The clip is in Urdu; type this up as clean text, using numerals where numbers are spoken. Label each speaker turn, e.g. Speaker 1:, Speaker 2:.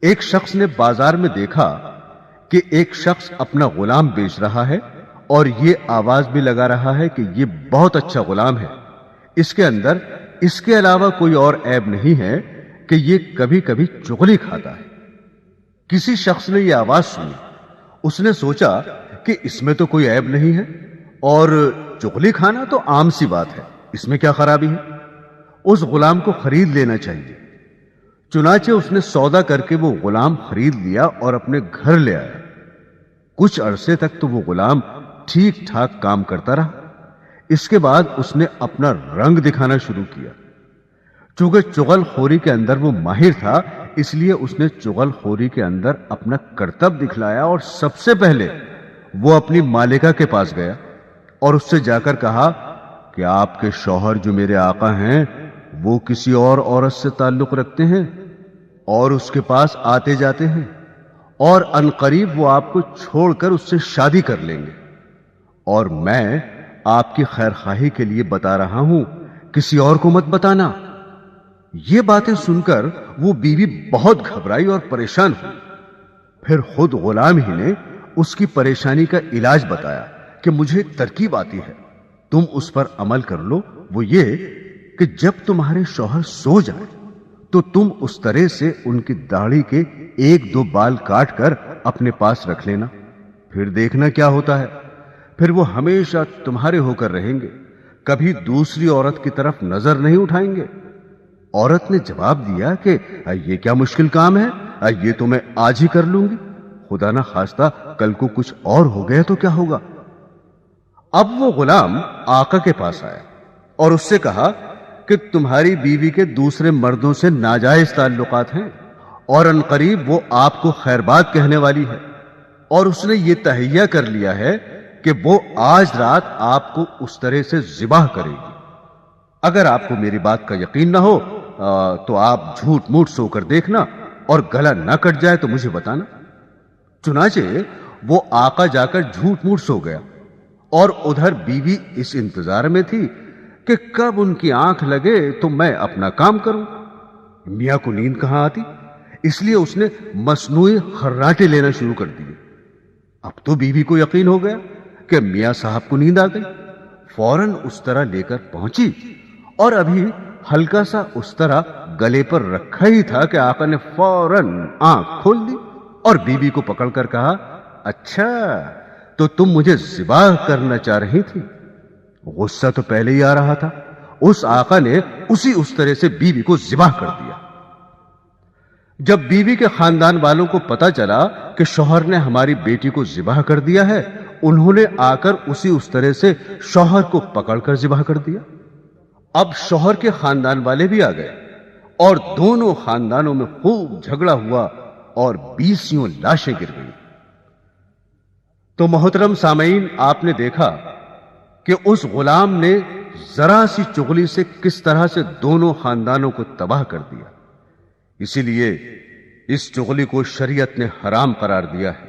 Speaker 1: ایک شخص نے بازار میں دیکھا کہ ایک شخص اپنا غلام بیچ رہا ہے اور یہ آواز بھی لگا رہا ہے کہ یہ بہت اچھا غلام ہے، اس کے اندر اس کے علاوہ کوئی اور عیب نہیں ہے کہ یہ کبھی کبھی چغلی کھاتا ہے۔ کسی شخص نے یہ آواز سنی، اس نے سوچا کہ اس میں تو کوئی عیب نہیں ہے اور چغلی کھانا تو عام سی بات ہے، اس میں کیا خرابی ہے، اس غلام کو خرید لینا چاہیے۔ چنانچہ اس نے سودا کر کے وہ غلام خرید لیا اور اپنے گھر لے آیا۔ کچھ عرصے تک تو وہ غلام ٹھیک ٹھاک کام کرتا رہا۔ اس کے بعد اس نے اپنا رنگ دکھانا شروع کیا۔ چونکہ چغل خوری کے اندر وہ ماہر تھا، اس لیے اس نے چغل خوری کے اندر اپنا کرتب دکھلایا اور سب سے پہلے وہ اپنی مالکہ کے پاس گیا اور اس سے جا کر کہا کہ آپ کے شوہر جو میرے آقا ہیں وہ کسی اور عورت سے تعلق رکھتے ہیں اور اس کے پاس آتے جاتے ہیں، اور عنقریب وہ آپ کو چھوڑ کر اس سے شادی کر لیں گے، اور میں آپ کی خیر خواہی کے لیے بتا رہا ہوں، کسی اور کو مت بتانا۔ یہ باتیں سن کر وہ بیوی بہت گھبرائی اور پریشان ہوئی۔ پھر خود غلام ہی نے اس کی پریشانی کا علاج بتایا کہ مجھے ایک ترکیب آتی ہے، تم اس پر عمل کر لو۔ وہ یہ کہ جب تمہارے شوہر سو جائے تو تم اس طرح سے ان کی داڑھی کے ایک دو بال کاٹ کر اپنے پاس رکھ لینا، پھر دیکھنا کیا ہوتا ہے، پھر وہ ہمیشہ تمہارے ہو کر رہیں گے، کبھی دوسری عورت کی طرف نظر نہیں اٹھائیں گے۔ عورت نے جواب دیا کہ یہ کیا مشکل کام ہے، یہ تو میں آج ہی کر لوں گی، خدا نہ خواستہ کل کو کچھ اور ہو گیا تو کیا ہوگا۔ اب وہ غلام آقا کے پاس آیا اور اس سے کہا کہ تمہاری بیوی کے دوسرے مردوں سے ناجائز تعلقات ہیں اور عنقریب وہ آپ کو خیر بات کہنے والی ہے، اور اس نے یہ تہیہ کر لیا ہے کہ وہ آج رات آپ کو اس طرح سے ذبح کرے گی۔ اگر آپ کو میری بات کا یقین نہ ہو تو آپ جھوٹ موٹ سو کر دیکھنا، اور گلا نہ کٹ جائے تو مجھے بتانا۔ چنانچہ وہ آقا جا کر جھوٹ موٹ سو گیا، اور ادھر بیوی اس انتظار میں تھی کہ کب ان کی آنکھ لگے تو میں اپنا کام کروں۔ میاں کو نیند کہاں آتی، اس لیے اس نے مصنوعی خراٹے لینا شروع کر دیے۔ اب تو بیوی کو یقین ہو گیا کہ میاں صاحب کو نیند آ گئی، فوراً اس طرح لے کر پہنچی، اور ابھی ہلکا سا اس طرح گلے پر رکھا ہی تھا کہ آقا نے فوراً آنکھ کھول دی اور بیوی کو پکڑ کر کہا، اچھا تو تم مجھے ذبح کرنا چاہ رہی تھی۔ غصہ تو پہلے ہی آ رہا تھا، اس آقا نے اس طرح سے بیوی کو ذبح کر دیا۔ جب بیوی کے خاندان والوں کو پتا چلا کہ شوہر نے ہماری بیٹی کو ذبح کر دیا ہے، انہوں نے آ کر اس طرح سے شوہر کو پکڑ کر ذبح کر دیا۔ اب شوہر کے خاندان والے بھی آ گئے اور دونوں خاندانوں میں خوب جھگڑا ہوا اور 20 لاشیں گر گئیں۔ تو محترم سامعین، آپ نے دیکھا کہ اس غلام نے ذرا سی چغلی سے کس طرح سے دونوں خاندانوں کو تباہ کر دیا۔ اسی لیے اس چغلی کو شریعت نے حرام قرار دیا ہے۔